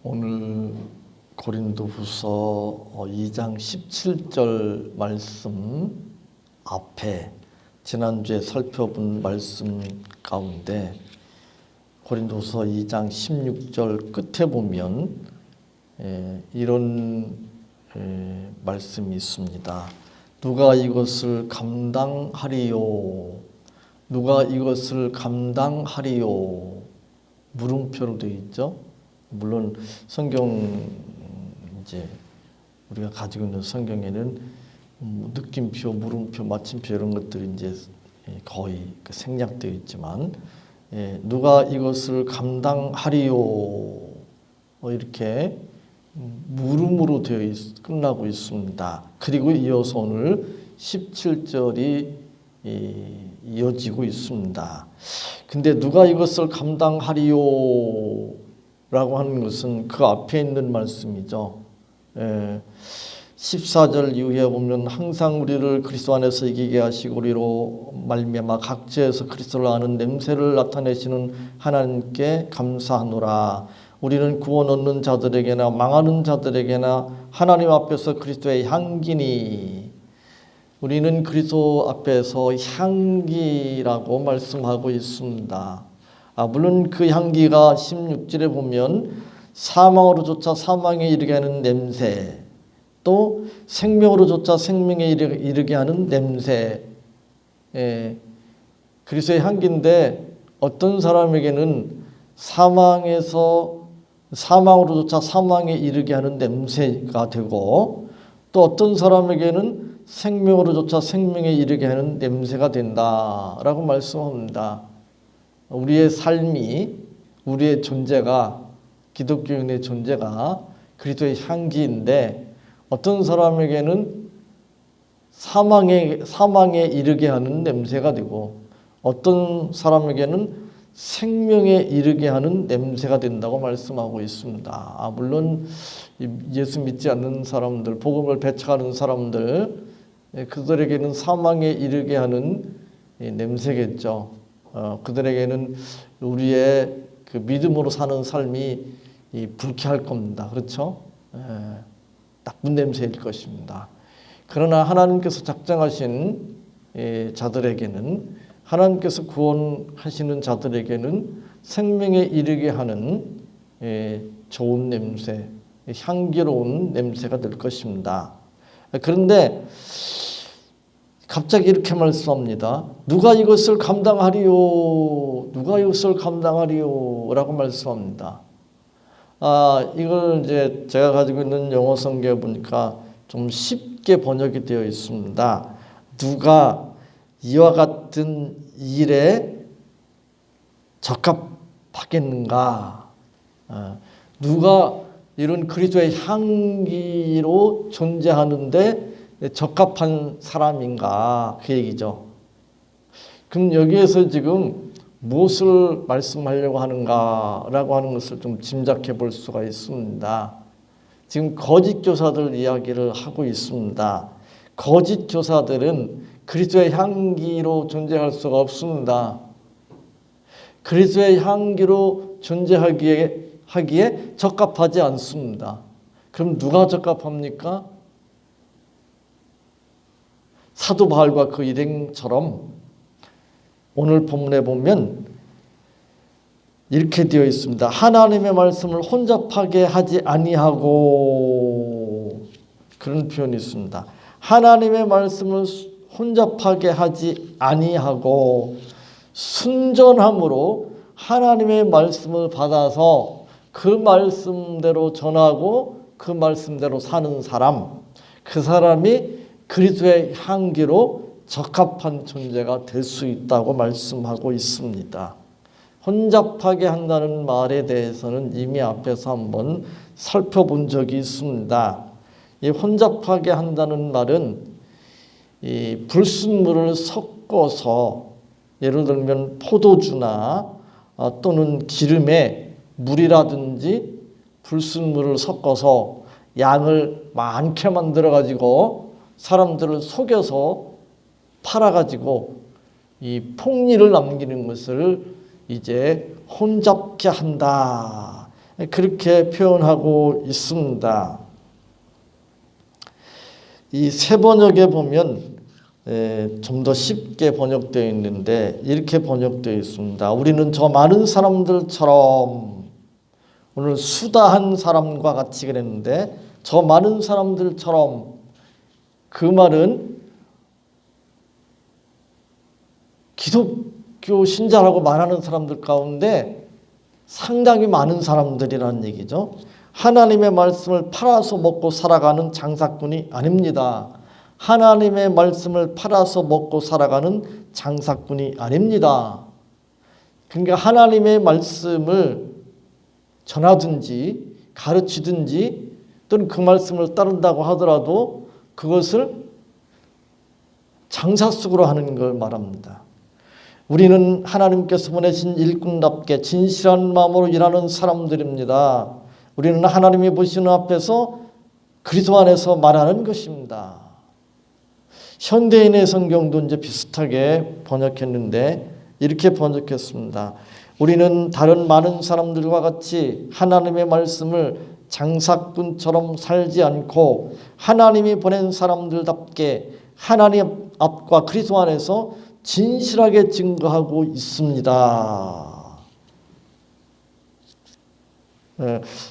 오늘 고린도후서 2장 17절 말씀 앞에 지난주에 살펴본 말씀 가운데 고린도후서 2장 16절 끝에 보면 이런 말씀이 있습니다. 누가 이것을 감당하리요? 누가 이것을 감당하리요? 물음표로 되어 있죠. 물론 성경 이제 우리가 가지고 있는 성경에는 느낌표, 물음표, 마침표 이런 것들이 이제 거의 생략되어 있지만 누가 이것을 감당하리요? 이렇게 물음으로 되어 끝나고 있습니다. 그리고 이어서 오늘 17절이 이어지고 있습니다. 근데 누가 이것을 감당하리요? 라고 하는 것은 그 앞에 있는 말씀이죠. 14절 이후에 보면 항상 우리를 그리스도 안에서 이기게 하시고 우리로 말미암아 각지에서 그리스도를 아는 냄새를 나타내시는 하나님께 감사하노라. 우리는 구원 얻는 자들에게나 망하는 자들에게나 하나님 앞에서 그리스도의 향기니. 우리는 그리스도 앞에서 향기라고 말씀하고 있습니다. 물론 그 향기가 16절에 보면 사망으로조차 사망에 이르게 하는 냄새, 또 생명으로조차 생명에 이르게 하는 냄새, 그리스도의 향기인데 어떤 사람에게는 사망으로조차 사망에 이르게 하는 냄새가 되고, 또 어떤 사람에게는 생명으로조차 생명에 이르게 하는 냄새가 된다라고 말씀합니다. 우리의 삶이, 우리의 존재가, 기독교인의 존재가 그리스도의 향기인데 어떤 사람에게는 사망에 이르게 하는 냄새가 되고 어떤 사람에게는 생명에 이르게 하는 냄새가 된다고 말씀하고 있습니다. 물론 예수 믿지 않는 사람들, 복음을 배척하는 사람들, 그들에게는 사망에 이르게 하는 냄새겠죠. 그들에게는 우리의 그 믿음으로 사는 삶이 불쾌할 겁니다. 그렇죠? 나쁜 냄새일 것입니다. 그러나 하나님께서 작정하신 자들에게는, 하나님께서 구원하시는 자들에게는 생명에 이르게 하는 좋은 냄새, 향기로운 냄새가 될 것입니다. 그런데 갑자기 이렇게 말씀합니다. 누가 이것을 감당하리요? 누가 이것을 감당하리요? 라고 말씀합니다. 이걸 이제 제가 가지고 있는 영어 성경에 보니까 좀 쉽게 번역이 되어 있습니다. 누가 이와 같은 일에 적합하겠는가? 누가 이런 그리스도의 향기로 존재하는데 적합한 사람인가, 그 얘기죠. 그럼 여기에서 지금 무엇을 말씀하려고 하는가라고 하는 것을 좀 짐작해 볼 수가 있습니다. 지금 거짓 교사들 이야기를 하고 있습니다. 거짓 교사들은 그리스도의 향기로 존재할 수가 없습니다. 그리스도의 향기로 존재하기에 적합하지 않습니다. 그럼 누가 적합합니까? 사도 바울과 그 일행처럼 오늘 본문에 보면 이렇게 되어 있습니다. 하나님의 말씀을 혼잡하게 하지 아니하고, 그런 표현이 있습니다. 하나님의 말씀을 혼잡하게 하지 아니하고 순전함으로 하나님의 말씀을 받아서 그 말씀대로 전하고 그 말씀대로 사는 사람, 그 사람이 그리스도의 향기로 적합한 존재가 될 수 있다고 말씀하고 있습니다. 혼잡하게 한다는 말에 대해서는 이미 앞에서 한번 살펴본 적이 있습니다. 이 혼잡하게 한다는 말은 이 불순물을 섞어서, 예를 들면 포도주나 또는 기름에 물이라든지 불순물을 섞어서 양을 많게 만들어 가지고 사람들을 속여서 팔아가지고 이 폭리를 남기는 것을 이제 혼잡케 한다, 그렇게 표현하고 있습니다. 이 새 번역에 보면 좀 더 쉽게 번역되어 있는데 이렇게 번역되어 있습니다. 우리는 저 많은 사람들처럼, 오늘 수다한 사람과 같이 그랬는데 저 많은 사람들처럼, 그 말은 기독교 신자라고 말하는 사람들 가운데 상당히 많은 사람들이라는 얘기죠. 하나님의 말씀을 팔아서 먹고 살아가는 장사꾼이 아닙니다. 하나님의 말씀을 팔아서 먹고 살아가는 장사꾼이 아닙니다. 그러니까 하나님의 말씀을 전하든지 가르치든지 또는 그 말씀을 따른다고 하더라도 그것을 장사 속으로 하는 걸 말합니다. 우리는 하나님께서 보내신 일꾼답게 진실한 마음으로 일하는 사람들입니다. 우리는 하나님이 보시는 앞에서 그리스도 안에서 말하는 것입니다. 현대인의 성경도 이제 비슷하게 번역했는데 이렇게 번역했습니다. 우리는 다른 많은 사람들과 같이 하나님의 말씀을 장사꾼처럼 살지 않고 하나님이 보낸 사람들답게 하나님 앞과 그리스도 안에서 진실하게 증거하고 있습니다.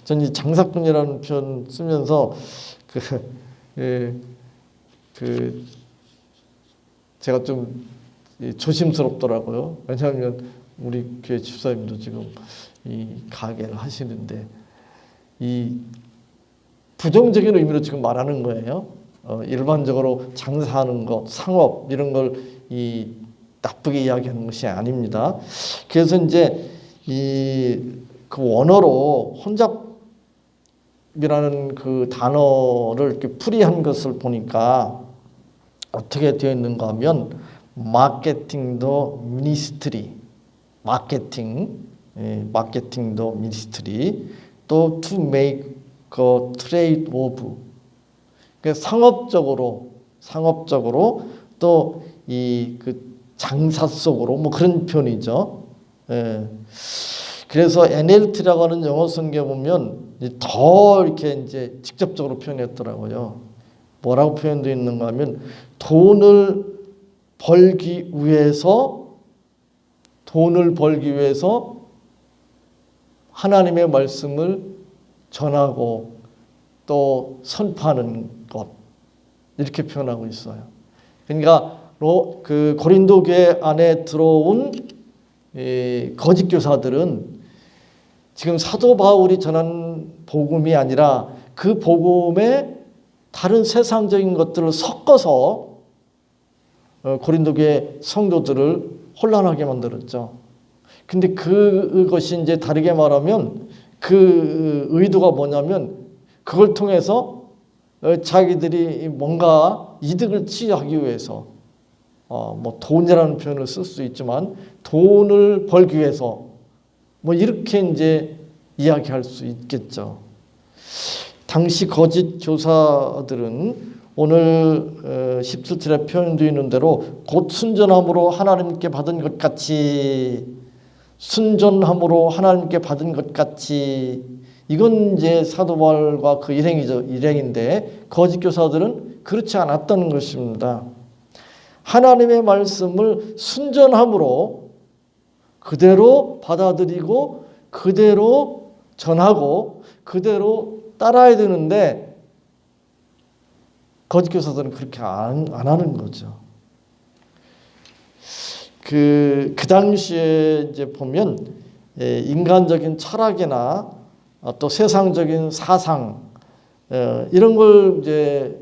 저는 이 장사꾼이라는 표현 쓰면서 제가 좀 조심스럽더라고요. 왜냐하면 우리 교회 집사님도 지금 이 가게를 하시는데 이 부정적인 의미로 지금 말하는 거예요. 일반적으로 장사하는 것, 상업 이런 걸 이 나쁘게 이야기하는 것이 아닙니다. 그래서 이제 그 원어로 혼잡이라는 그 단어를 이렇게 풀이한 것을 보니까 어떻게 되어 있는가 하면 마케팅도 미니스트리, 마케팅도 미니스트리, 또 to make a trade of, 그러니까 상업적으로 또 그 장사 속으로 뭐 그런 표현이죠. 그래서 NLT라고 하는 영어 성경에 보면 더 이렇게 이제 직접적으로 표현했더라고요. 뭐라고 표현되어 있는가 하면 돈을 벌기 위해서 하나님의 말씀을 전하고 또 선포하는 것, 이렇게 표현하고 있어요. 그러니까 그 고린도 교회 안에 들어온 거짓 교사들은 지금 사도 바울이 전한 복음이 아니라 그 복음에 다른 세상적인 것들을 섞어서 고린도 교회 성도들을 혼란하게 만들었죠. 근데 그것이 이제 다르게 말하면 그 의도가 뭐냐면 그걸 통해서 자기들이 뭔가 이득을 취하기 위해서 뭐 돈이라는 표현을 쓸 수 있지만 돈을 벌기 위해서 뭐 이렇게 이제 이야기할 수 있겠죠. 당시 거짓 교사들은 오늘 17절에 표현되어 있는 대로 곧 순전함으로 하나님께 받은 것 같이, 이건 이제 사도 바울과 그 일행인데 거짓 교사들은 그렇지 않았다는 것입니다. 하나님의 말씀을 순전함으로 그대로 받아들이고 그대로 전하고 그대로 따라야 되는데 거짓 교사들은 그렇게 안 하는 거죠. 그 당시에 이제 보면 인간적인 철학이나 또 세상적인 사상 이런 걸 이제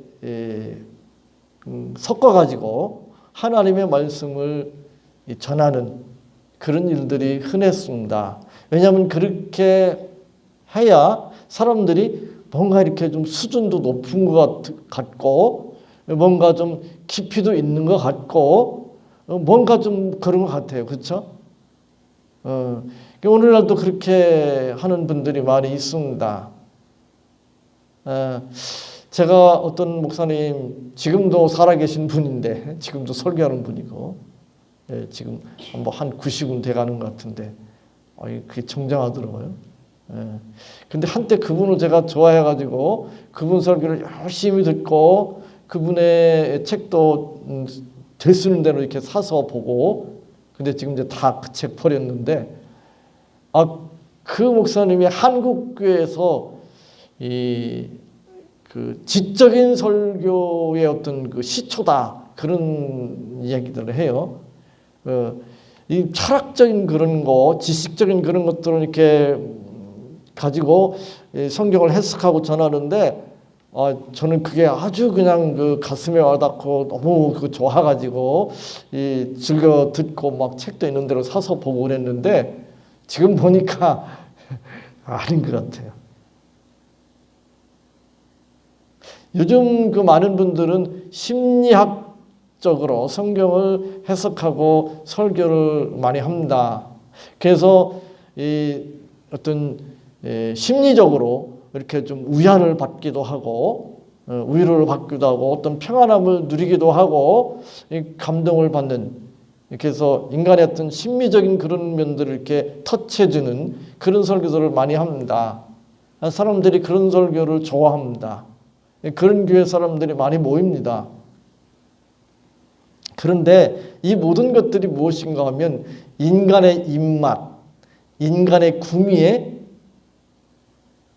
섞어 가지고 하나님의 말씀을 전하는 그런 일들이 흔했습니다. 왜냐하면 그렇게 해야 사람들이 뭔가 이렇게 좀 수준도 높은 것 같고 뭔가 좀 깊이도 있는 것 같고 뭔가 좀 그런 것 같아요. 그렇죠? 오늘날도 그렇게 하는 분들이 많이 있습니다. 제가 어떤 목사님, 지금도 살아계신 분인데 지금도 설교하는 분이고 지금 뭐 한 90은 돼가는 것 같은데 그게 정정하더라고요. 근데 한때 그분을 제가 좋아해가지고 그분 설교를 열심히 듣고 그분의 책도 될 수 있는 대로 이렇게 사서 보고, 근데 지금 이제 다 그 책 버렸는데, 그 목사님이 한국교회에서 그 지적인 설교의 어떤 그 시초다, 그런 이야기들을 해요. 이 철학적인 그런 거, 지식적인 그런 것들을 이렇게 가지고 성경을 해석하고 전하는데, 저는 그게 아주 그냥 그 가슴에 와닿고 너무 그 좋아가지고 즐겨 듣고 막 책도 있는 대로 사서 보고 그랬는데, 지금 보니까 아닌 것 같아요. 요즘 그 많은 분들은 심리학적으로 성경을 해석하고 설교를 많이 합니다. 그래서 어떤 심리적으로 이렇게 좀 위안을 받기도 하고, 위로를 받기도 하고, 어떤 평안함을 누리기도 하고, 감동을 받는, 그래서 인간의 어떤 심미적인 그런 면들을 이렇게 터치해주는 그런 설교들을 많이 합니다. 사람들이 그런 설교를 좋아합니다. 그런 교회 사람들이 많이 모입니다. 그런데 이 모든 것들이 무엇인가 하면 인간의 입맛, 인간의 구미에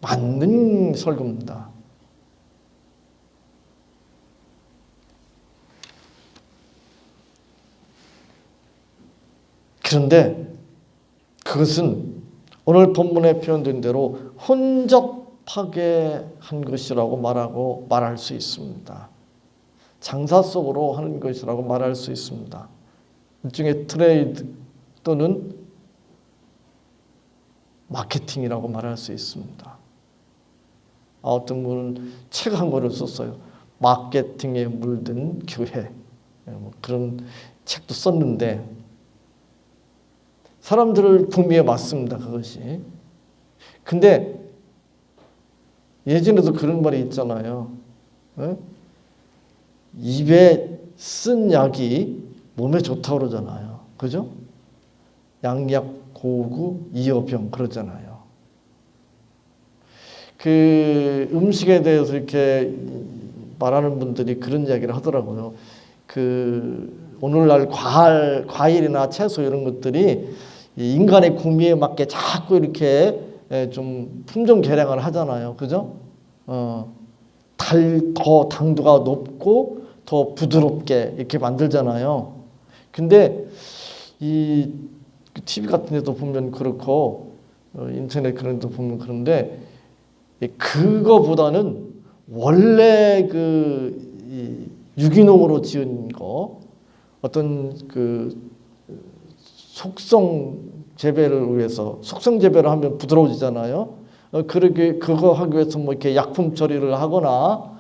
맞는 설교입니다. 그런데 그것은 오늘 본문에 표현된 대로 혼접하게 한 것이라고 말할 수 있습니다. 장사 속으로 하는 것이라고 말할 수 있습니다. 일종의 트레이드 또는 마케팅이라고 말할 수 있습니다. 어떤 분은 책 한 권을 썼어요. 마케팅에 물든 교회, 그런 책도 썼는데 사람들을 구미에 맞습니다, 그것이. 근데 예전에도 그런 말이 있잖아요. 입에 쓴 약이 몸에 좋다고 그러잖아요. 그죠? 양약 고구 이어병 그러잖아요. 그 음식에 대해서 이렇게 말하는 분들이 그런 이야기를 하더라고요. 그 오늘날 과일이나 채소 이런 것들이 인간의 구미에 맞게 자꾸 이렇게 좀 품종 개량을 하잖아요. 그죠? 더 당도가 높고 더 부드럽게 이렇게 만들잖아요. 근데 이 TV 같은 데도 보면 그렇고 인터넷 그런 데도 보면 그런데 그거보다는 원래 그 유기농으로 지은 거 어떤 그 속성 재배를 위해서 속성 재배를 하면 부드러워지잖아요. 그렇게 그거 하기 위해서 뭐 이렇게 약품 처리를 하거나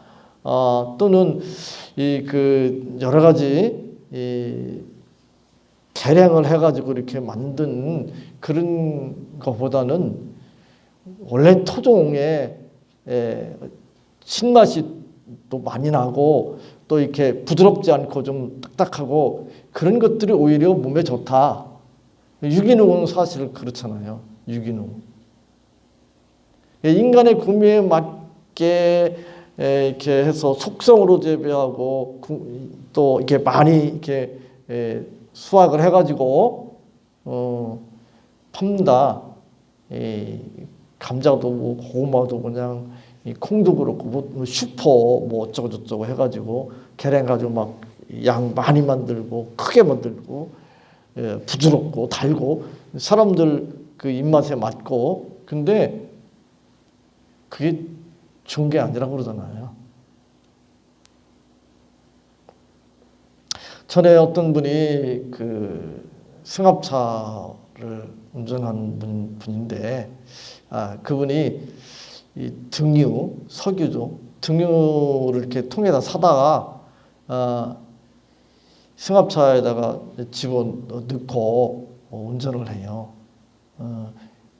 또는 이 그 여러 가지 개량을 해가지고 이렇게 만든 그런 것보다는 원래 토종의 신맛이 또 많이 나고 또 이렇게 부드럽지 않고 좀 딱딱하고 그런 것들이 오히려 몸에 좋다. 유기농은 사실 그렇잖아요. 유기농. 인간의 구미에 맞게 이렇게 해서 속성으로 재배하고 또 이렇게 많이 이렇게 수확을 해가지고 팝니다. 감자도 뭐 고구마도 그냥 콩도 그렇고 뭐 슈퍼 뭐 어쩌고 저쩌고 해가지고 개량가지고 막 양 많이 만들고 크게 만들고 부드럽고 달고 사람들 그 입맛에 맞고 근데 그게 좋은 게 아니라고 그러잖아요. 전에 어떤 분이 그 승합차를 운전한 분인데 그분이 이 등유, 석유죠. 등유를 이렇게 통에다 사다가 승합차에다가 집어넣고 운전을 해요.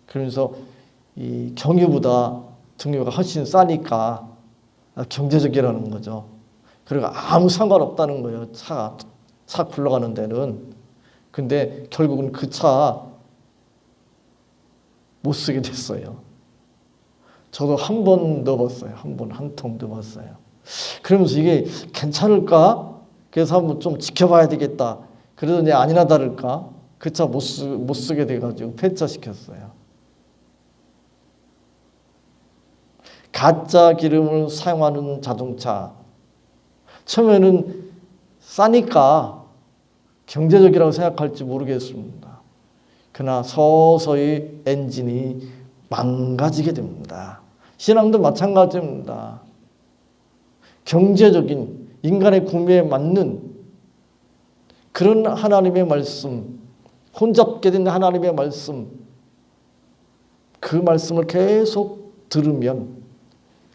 그러면서 이 경유보다 등유가 훨씬 싸니까 경제적이라는 거죠. 그리고 아무 상관없다는 거예요. 차 굴러가는 데는. 근데 결국은 그 차 못 쓰게 됐어요. 저도 한 번 넣어봤어요. 한 번 한 통 넣어봤어요. 그러면서 이게 괜찮을까? 그래서 한번 좀 지켜봐야 되겠다. 그러더니 아니나 다를까? 그 차 못 쓰게 돼가지고 폐차시켰어요. 가짜 기름을 사용하는 자동차. 처음에는 싸니까 경제적이라고 생각할지 모르겠습니다. 그러나 서서히 엔진이 망가지게 됩니다. 신앙도 마찬가지입니다. 경제적인 인간의 구매에 맞는 그런 하나님의 말씀, 혼잡게 된 하나님의 말씀, 그 말씀을 계속 들으면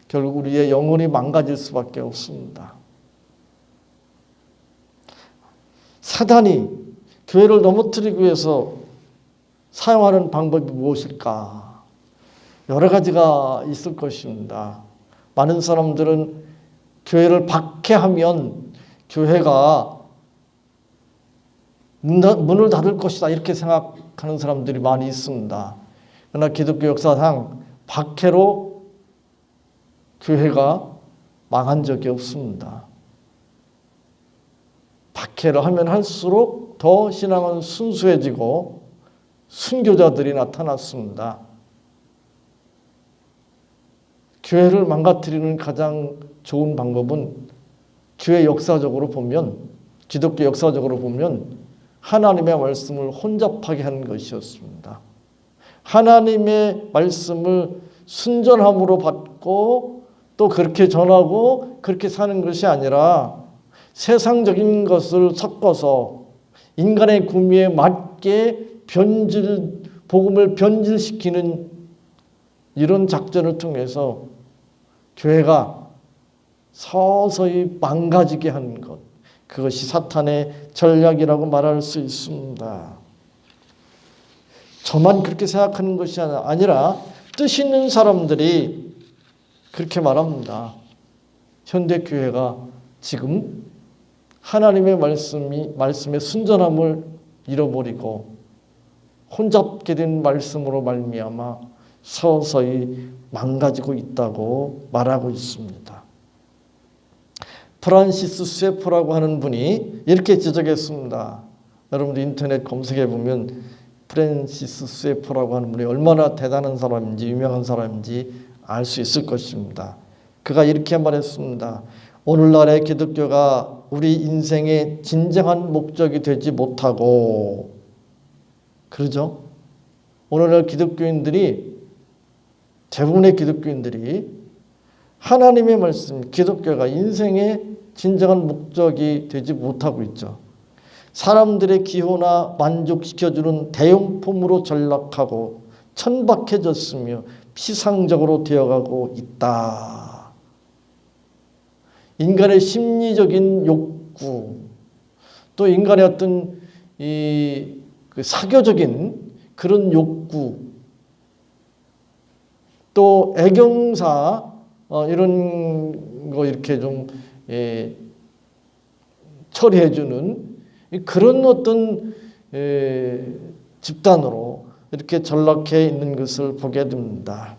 결국 우리의 영혼이 망가질 수밖에 없습니다. 사단이 교회를 넘어뜨리기 위해서 사용하는 방법이 무엇일까? 여러 가지가 있을 것입니다. 많은 사람들은 교회를 박해하면 교회가 문을 닫을 것이다 이렇게 생각하는 사람들이 많이 있습니다. 그러나 기독교 역사상 박해로 교회가 망한 적이 없습니다. 박해를 하면 할수록 더 신앙은 순수해지고 순교자들이 나타났습니다. 교회를 망가뜨리는 가장 좋은 방법은 교회 역사적으로 보면, 기독교 역사적으로 보면 하나님의 말씀을 혼잡하게 하는 것이었습니다. 하나님의 말씀을 순전함으로 받고 또 그렇게 전하고 그렇게 사는 것이 아니라 세상적인 것을 섞어서 인간의 구미에 맞게 복음을 변질시키는 이런 작전을 통해서 교회가 서서히 망가지게 하는 것, 그것이 사탄의 전략이라고 말할 수 있습니다. 저만 그렇게 생각하는 것이 아니라 뜻 있는 사람들이 그렇게 말합니다. 현대교회가 지금 하나님의 말씀의 순전함을 잃어버리고 혼잡게 된 말씀으로 말미암아 서서히 망가지고 있다고 말하고 있습니다. 프란시스 쇠포라고 하는 분이 이렇게 지적했습니다. 여러분들 인터넷 검색해 보면 프란시스 쇠포라고 하는 분이 얼마나 대단한 사람인지 유명한 사람인지 알 수 있을 것입니다. 그가 이렇게 말했습니다. 오늘날의 기독교가 우리 인생의 진정한 목적이 되지 못하고, 그러죠? 오늘날 기독교인들이, 대부분의 기독교인들이 하나님의 말씀, 기독교가 인생의 진정한 목적이 되지 못하고 있죠. 사람들의 기호나 만족시켜주는 대용품으로 전락하고 천박해졌으며 피상적으로 되어가고 있다. 인간의 심리적인 욕구, 또 인간의 어떤 그 사교적인 그런 욕구, 또 애경사 이런 거 이렇게 좀 처리해주는 그런 어떤 집단으로 이렇게 전락해 있는 것을 보게 됩니다.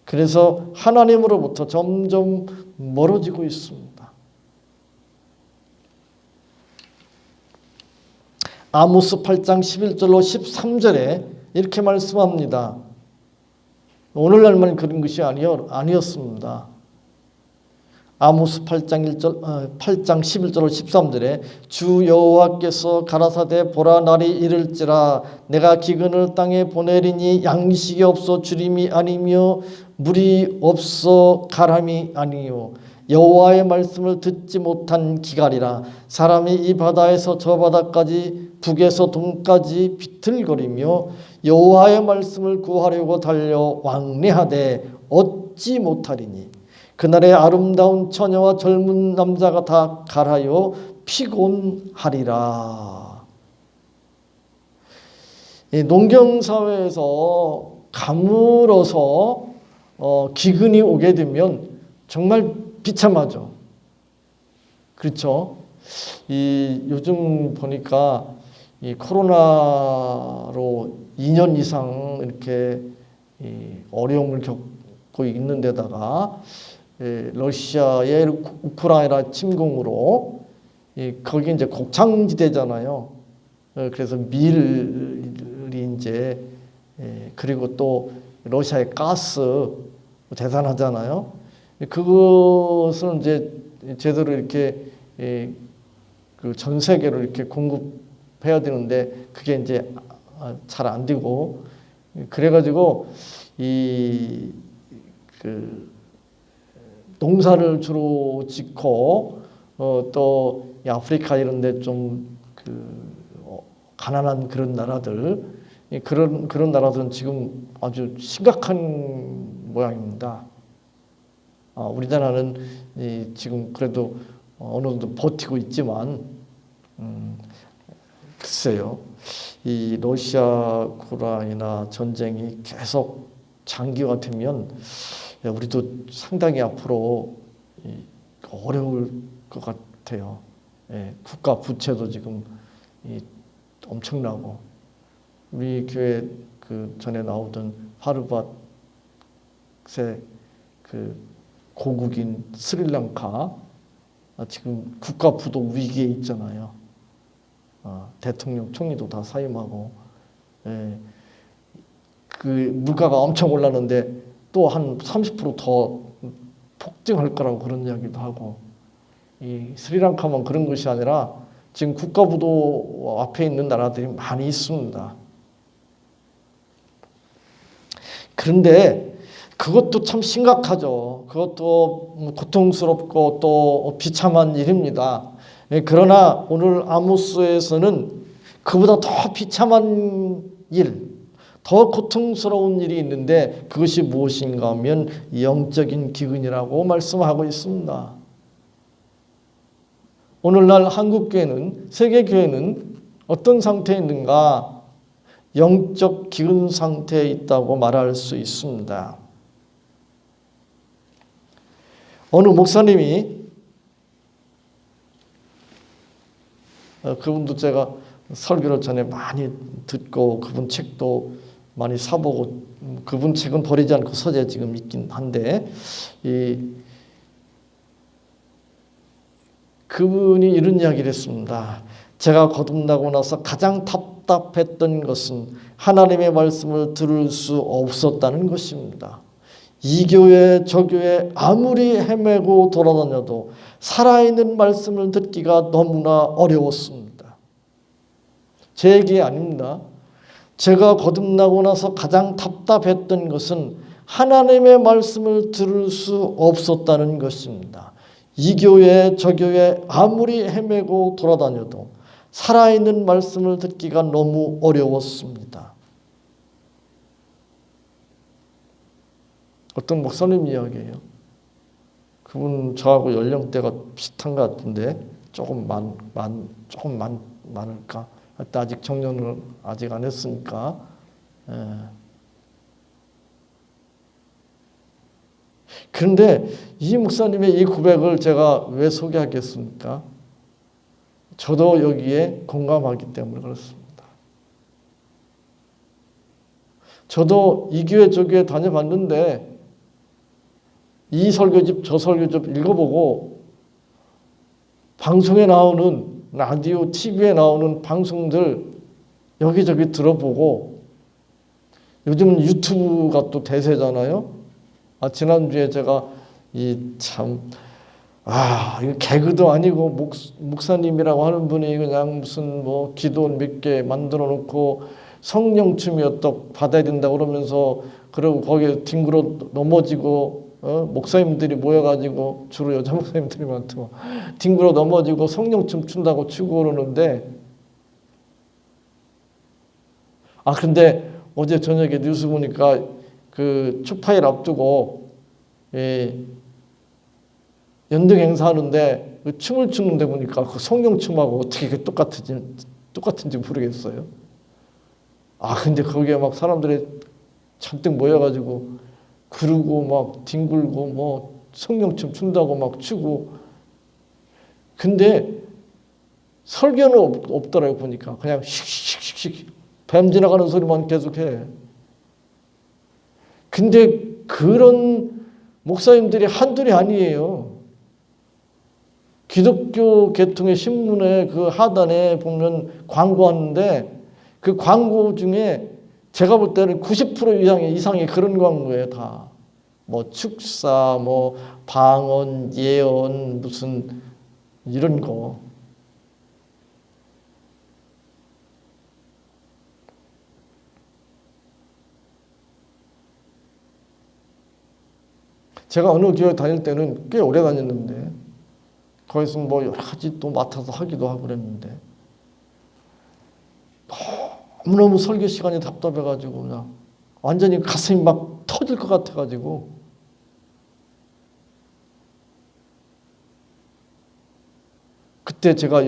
그래서 하나님으로부터 점점 멀어지고 있습니다. 아모스 8장 11절로 13절에 이렇게 말씀합니다. 오늘날만 그런 것이 아니었습니다. 아모스 8장 11절로 13절에 주 여호와께서 가라사대 보라 날이 이를지라 내가 기근을 땅에 보내리니 양식이 없어 주림이 아니며 물이 없어 가람이 아니요 여호와의 말씀을 듣지 못한 기갈이라 사람이 이 바다에서 저 바다까지 북에서 동까지 비틀거리며 여호와의 말씀을 구하려고 달려 왕래하되 얻지 못하리니 그날에 아름다운 처녀와 젊은 남자가 다 갈하여 피곤하리라. 농경사회에서 가물어서 기근이 오게 되면 정말 비참하죠. 그렇죠? 요즘 보니까 이 코로나로 2년 이상 이렇게 어려움을 받고 있는 데다가 러시아의 우크라이나 침공으로 거기 이제 곡창지대잖아요. 그래서 밀이 이제 그리고 또 러시아의 가스 대단하잖아요. 그것을 이제 제대로 이렇게 그 전 세계로 이렇게 공급해야 되는데 그게 이제 잘 안 되고 그래가지고 그 농사를 주로 짓고 또 아프리카 이런데 좀 가난한 그런 나라들 그런 나라들은 지금 아주 심각한 모양입니다. 우리나라는 지금 그래도 어느 정도 버티고 있지만 글쎄요. 이 러시아 우크라이나 전쟁이 계속 장기화 되면 우리도 상당히 앞으로 어려울 것 같아요. 국가 부채도 지금 엄청나고 우리 교회 그 전에 나오던 하르밧의 그 고국인 스리랑카 지금 국가 부도 위기에 있잖아요. 대통령, 총리도 다 사임하고 그 물가가 엄청 올랐는데 또 한 30% 더 폭증할 거라고 그런 이야기도 하고 이 스리랑카만 그런 것이 아니라 지금 국가 부도 앞에 있는 나라들이 많이 있습니다. 그런데 그것도 참 심각하죠. 그것도 고통스럽고 또 비참한 일입니다. 그러나 오늘 아모스에서는 그보다 더 비참한 일, 더 고통스러운 일이 있는데 그것이 무엇인가 하면 영적인 기근이라고 말씀하고 있습니다. 오늘날 한국교회는, 세계교회는 어떤 상태에 있는가? 영적 기근 상태에 있다고 말할 수 있습니다. 어느 목사님이 그분도 제가 설교를 전에 많이 듣고 그분 책도 많이 사보고 그분 책은 버리지 않고 서재 지금 있긴 한데 그분이 이런 이야기를 했습니다. 제가 거듭나고 나서 가장 답답했던 것은 하나님의 말씀을 들을 수 없었다는 것입니다. 이 교회 저 교회 아무리 헤매고 돌아다녀도 살아있는 말씀을 듣기가 너무나 어려웠습니다. 제 얘기 아닙니다. 제가 거듭나고 나서 가장 답답했던 것은 하나님의 말씀을 들을 수 없었다는 것입니다. 이 교회 저 교회 아무리 헤매고 돌아다녀도 살아있는 말씀을 듣기가 너무 어려웠습니다. 어떤 목사님 이야기예요. 그분 저하고 연령대가 비슷한 것 같은데 조금 많을까? 하여튼 아직 정년을 아직 안 했으니까. 그런데 이 목사님의 이 고백을 제가 왜 소개하겠습니까? 저도 여기에 공감하기 때문에 그렇습니다. 저도 이 교회 저 교회 다녀봤는데 이 설교집 저 설교집 읽어보고 방송에 나오는 라디오, TV에 나오는 방송들 여기저기 들어보고 요즘은 유튜브가 또 대세잖아요. 지난주에 제가 이거 개그도 아니고 목사님이라고 하는 분이 그냥 무슨 뭐 기도 몇 개 만들어 놓고 성령 춤이었다 받아야 된다 그러면서 그리고 거기에 뒹굴어 넘어지고 목사님들이 모여가지고 주로 여자 목사님들이 많고 뒹굴어 넘어지고 성령춤 춘다고 추고 그러는데 근데 어제 저녁에 뉴스 보니까 그 축파일 앞두고 연등 행사하는데 그 춤을 추는데 보니까 그 성령춤하고 어떻게 그 똑같은지 모르겠어요. 근데 거기에 막 사람들이 잔뜩 모여가지고 그러고 막 뒹굴고 뭐 성령춤 춘다고 막 추고 근데 설교는 없더라고요. 보니까 그냥 씩씩씩씩 뱀 지나가는 소리만 계속해. 근데 그런 목사님들이 한둘이 아니에요. 기독교 계통의 신문에 그 하단에 보면 광고하는데 그 광고 중에 제가 볼 때는 90% 이상이 그런 광고예요. 다. 뭐 축사, 뭐 방언, 예언, 무슨 이런 거. 제가 어느 교회 다닐 때는 꽤 오래 다녔는데 거기서 뭐 여러 가지 또 맡아서 하기도 하고 그랬는데 너무너무 설교 시간이 답답해가지고 그냥 완전히 가슴이 막 터질 것 같아가지고 그때 제가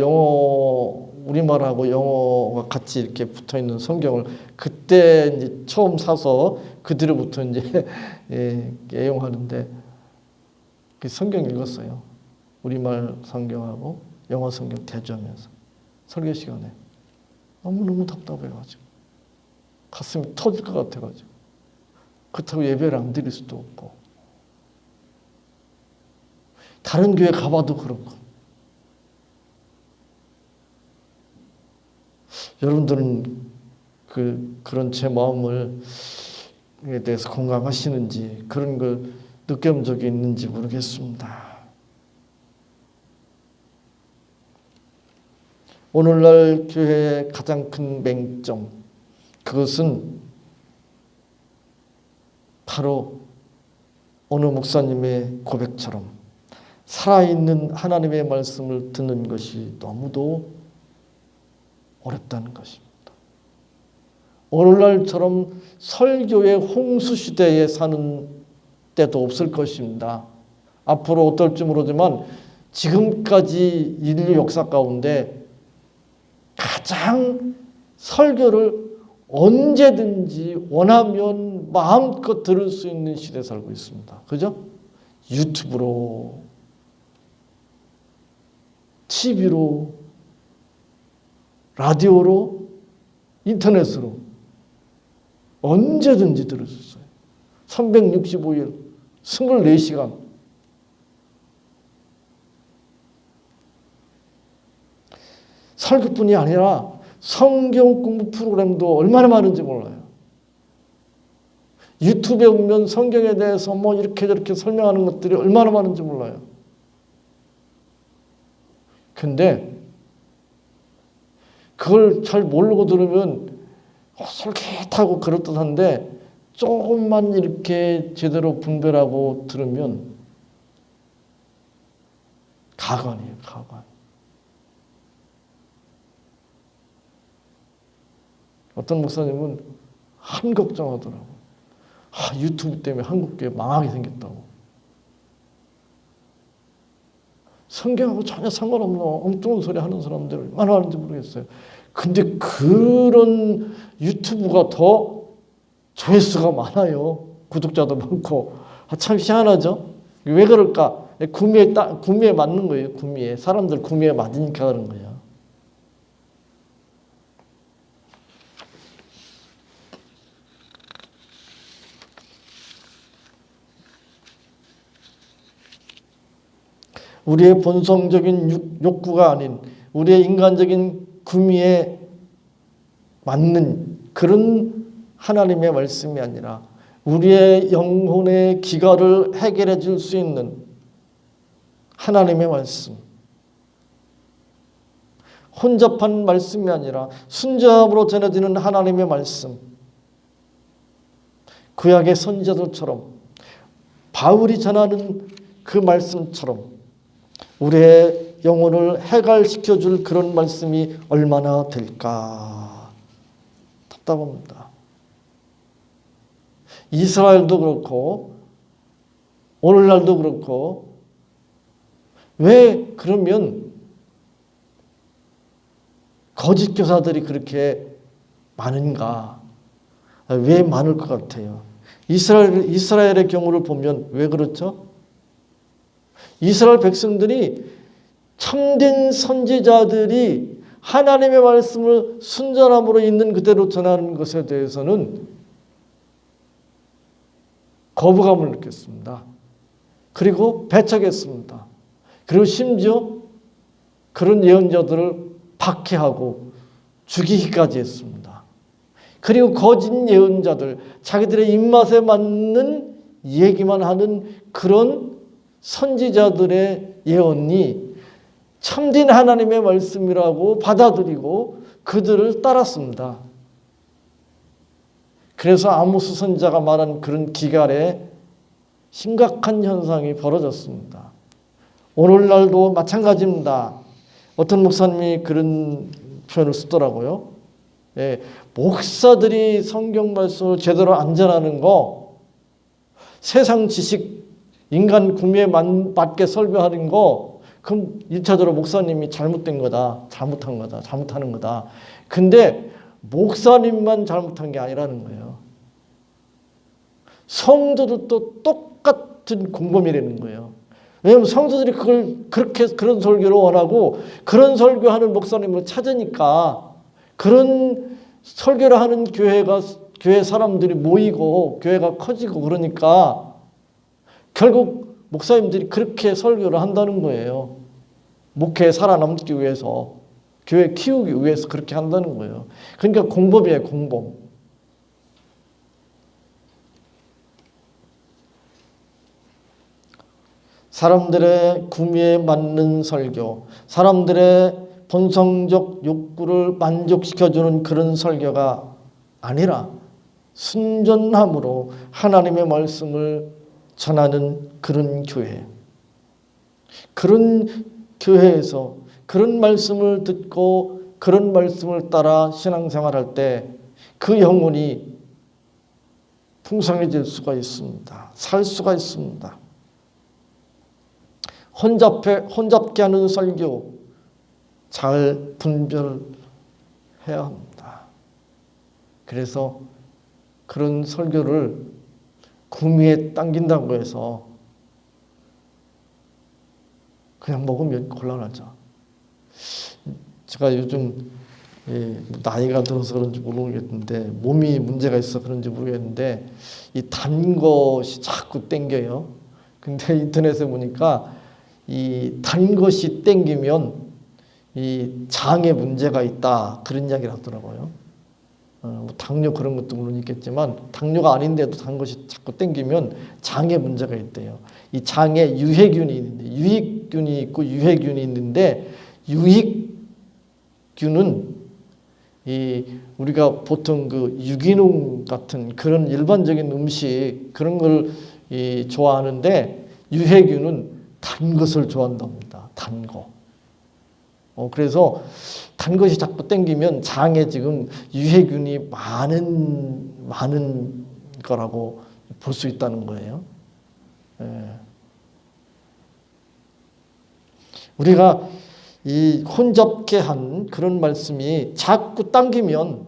우리말하고 영어가 같이 이렇게 붙어 있는 성경을 그때 이제 처음 사서 그 뒤로부터 이제 애용하는데 그 성경 읽었어요. 우리말 성경하고 영어 성경 대조하면서 설교 시간에 너무너무 답답해가지고 가슴이 터질 것 같아가지고 그렇다고 예배를 안 드릴 수도 없고 다른 교회 가봐도 그렇고 여러분들은 그런 제 마음에 대해서 공감하시는지 그런 걸 느껴본 적이 있는지 모르겠습니다. 오늘날 교회의 가장 큰 맹점 그것은 바로 어느 목사님의 고백처럼 살아있는 하나님의 말씀을 듣는 것이 너무도 어렵다는 것입니다. 오늘날처럼 설교의 홍수시대에 사는 때도 없을 것입니다. 앞으로 어떨지 모르지만 지금까지 인류 역사 가운데 가장 설교를 언제든지 원하면 마음껏 들을 수 있는 시대에 살고 있습니다. 그죠? 유튜브로, TV로, 라디오로, 인터넷으로 언제든지 들을 수 있어요. 365일, 24시간. 설교뿐이 아니라 성경 공부 프로그램도 얼마나 많은지 몰라요. 유튜브에 보면 성경에 대해서 뭐 이렇게 저렇게 설명하는 것들이 얼마나 많은지 몰라요. 근데 그걸 잘 모르고 들으면 솔깃하고 그럴듯한데 조금만 이렇게 제대로 분별하고 들으면 가관이에요. 가관. 어떤 목사님은 한 걱정하더라고. 유튜브 때문에 한국교회 망하게 생겼다고. 성경하고 전혀 상관없는 엉뚱한 소리 하는 사람들 얼마나 하는지 모르겠어요. 근데 그런 유튜브가 더 조회수가 많아요. 구독자도 많고. 참 희한하죠? 왜 그럴까? 구미에 맞는 거예요. 구미에. 사람들 구미에 맞으니까 그런 거예요. 우리의 본성적인 욕구가 아닌 우리의 인간적인 구미에 맞는 그런 하나님의 말씀이 아니라 우리의 영혼의 기갈을 해결해 줄 수 있는 하나님의 말씀. 혼잡한 말씀이 아니라 순잡으로 전해지는 하나님의 말씀. 구약의 선지자들처럼 바울이 전하는 그 말씀처럼 우리의 영혼을 해갈시켜 줄 그런 말씀이 얼마나 될까 답답합니다. 이스라엘도 그렇고 오늘날도 그렇고 왜 그러면 거짓 교사들이 그렇게 많은가? 왜 많을 것 같아요? 이스라엘의 경우를 보면 왜 그렇죠? 이스라엘 백성들이 참된 선지자들이 하나님의 말씀을 순전함으로 있는 그대로 전하는 것에 대해서는 거부감을 느꼈습니다. 그리고 배척했습니다. 그리고 심지어 그런 예언자들을 박해하고 죽이기까지 했습니다. 그리고 거짓 예언자들, 자기들의 입맛에 맞는 얘기만 하는 그런 선지자들의 예언이 참된 하나님의 말씀이라고 받아들이고 그들을 따랐습니다. 그래서 아모스 선지자가 말한 그런 기갈에 심각한 현상이 벌어졌습니다. 오늘날도 마찬가지입니다. 어떤 목사님이 그런 표현을 쓰더라고요. 예, 목사들이 성경 말씀을 제대로 안 전하는 거, 세상 지식, 인간 구미에 맞게 설교하는 거, 그럼 1차적으로 목사님이 잘못된 거다, 잘못한 거다, 잘못하는 거다. 근데 목사님만 잘못한 게 아니라는 거예요. 성도들도 똑같은 공범이라는 거예요. 왜냐하면 성도들이 그런 설교를 원하고 그런 설교하는 목사님을 찾으니까 그런 설교를 하는 교회 사람들이 모이고 교회가 커지고 그러니까 결국 목사님들이 그렇게 설교를 한다는 거예요. 목회에 살아남기 위해서, 교회 키우기 위해서 그렇게 한다는 거예요. 그러니까 공범이에요, 공범. 사람들의 구미에 맞는 설교, 사람들의 본성적 욕구를 만족시켜주는 그런 설교가 아니라 순전함으로 하나님의 말씀을 전하는 그런 교회, 그런 교회에서 그런 말씀을 듣고 그런 말씀을 따라 신앙생활할 때 그 영혼이 풍성해질 수가 있습니다. 살 수가 있습니다. 혼잡게 하는 설교 잘 분별해야 합니다. 그래서 그런 설교를 구미에 당긴다고 해서 그냥 먹으면 곤란하죠. 제가 요즘 나이가 들어서 그런지 모르겠는데 몸이 문제가 있어 그런지 모르겠는데 이 단 것이 자꾸 땡겨요. 근데 인터넷에 보니까 이 단 것이 땡기면 이 장에 문제가 있다 그런 이야기를 하더라고요. 뭐 당뇨 그런 것도 물론 있겠지만 당뇨가 아닌데도 단 것이 자꾸 땡기면 장에 문제가 있대요. 이 장에 유해균이 있는데 유익균이 있고 유해균이 있는데 유익균은 이 우리가 보통 그 유기농 같은 그런 일반적인 음식 그런 걸 좋아하는데 유해균은 단 것을 좋아한답니다. 단 거. 그래서 단 것이 자꾸 땡기면 장에 지금 유해균이 많은 거라고 볼 수 있다는 거예요. 우리가 이 혼잡게 한 그런 말씀이 자꾸 당기면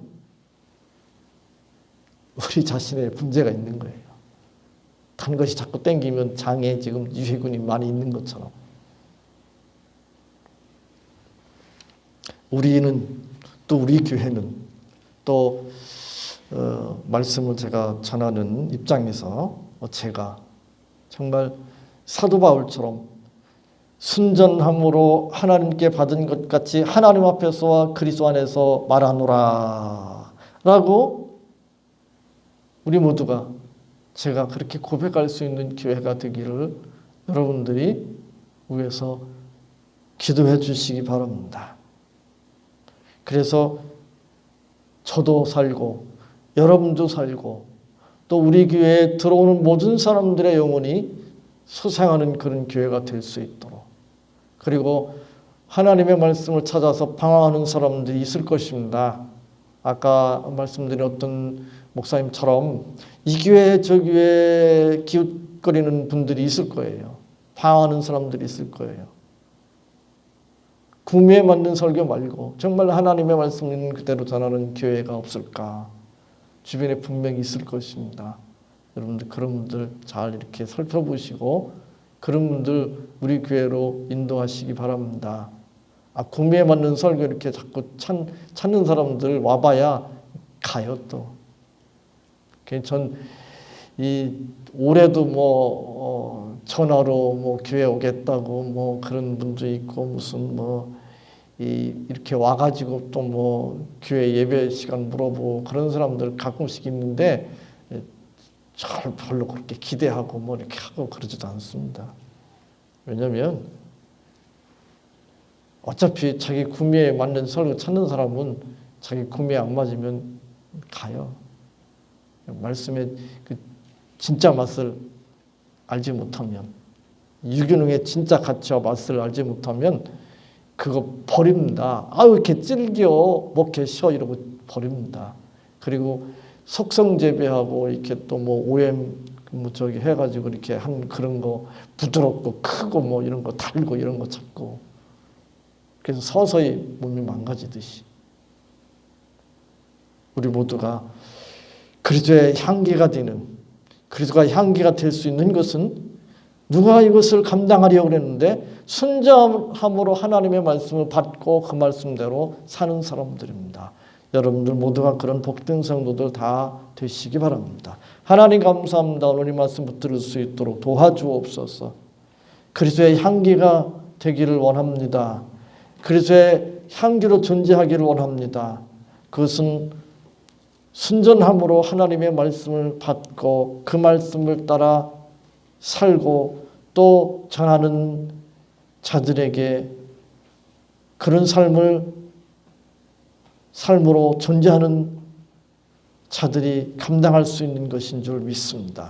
우리 자신의 문제가 있는 거예요. 단 것이 자꾸 땡기면 장에 지금 유해균이 많이 있는 것처럼. 우리는 또 우리 교회는 또 말씀을 제가 전하는 입장에서 제가 정말 사도 바울처럼 순전함으로 하나님께 받은 것 같이 하나님 앞에서와 그리스도 안에서 말하노라 라고 우리 모두가 제가 그렇게 고백할 수 있는 교회가 되기를 여러분들이 위해서 기도해 주시기 바랍니다. 그래서 저도 살고 여러분도 살고 또 우리 교회에 들어오는 모든 사람들의 영혼이 소생하는 그런 교회가 될 수 있도록 그리고 하나님의 말씀을 찾아서 방황하는 사람들이 있을 것입니다. 아까 말씀드린 어떤 목사님처럼 이 교회 저 교회에 기웃거리는 분들이 있을 거예요. 방황하는 사람들이 있을 거예요. 구미에 맞는 설교 말고 정말 하나님의 말씀 있는 그대로 전하는 교회가 없을까? 주변에 분명히 있을 것입니다. 여러분들 그런 분들 잘 이렇게 살펴보시고 그런 분들 우리 교회로 인도하시기 바랍니다. 구미에 맞는 설교 이렇게 자꾸 찾는 사람들 와봐야 가요 또. 전 이 올해도 전화로 교회 오겠다고 그런 분도 있고 무슨 이렇게 와가지고 또 교회 예배 시간 물어보고 그런 사람들 가끔씩 있는데 잘 별로 그렇게 기대하고 이렇게 하고 그러지도 않습니다. 왜냐하면 어차피 자기 구미에 맞는 설교 찾는 사람은 자기 구미에 안 맞으면 가요. 말씀의 그 진짜 맛을 알지 못하면, 유기농의 진짜 가치와 맛을 알지 못하면 그거 버립니다. 아유 이렇게 질겨 먹기 쉬워 이러고 버립니다. 그리고 속성 재배하고 이렇게 또 OM 해가지고 이렇게 한 그런 거 부드럽고 크고 이런 거 달고 이런 거 찾고, 그래서 서서히 몸이 망가지듯이 우리 모두가 그리스도의 향기가 되는, 그리스도가 향기가 될 수 있는 것은 누가 이것을 감당하려고 그랬는데 순전함으로 하나님의 말씀을 받고 그 말씀대로 사는 사람들입니다. 여러분들 모두가 그런 복된 성도들 다 되시기 바랍니다. 하나님 감사합니다. 오늘 이 말씀 붙들을 수 있도록 도와주옵소서. 그리스도의 향기가 되기를 원합니다. 그리스도의 향기로 존재하기를 원합니다. 그것은 순전함으로 하나님의 말씀을 받고 그 말씀을 따라 살고 또 전하는 자들에게 그런 삶으로 존재하는 자들이 감당할 수 있는 것인 줄 믿습니다.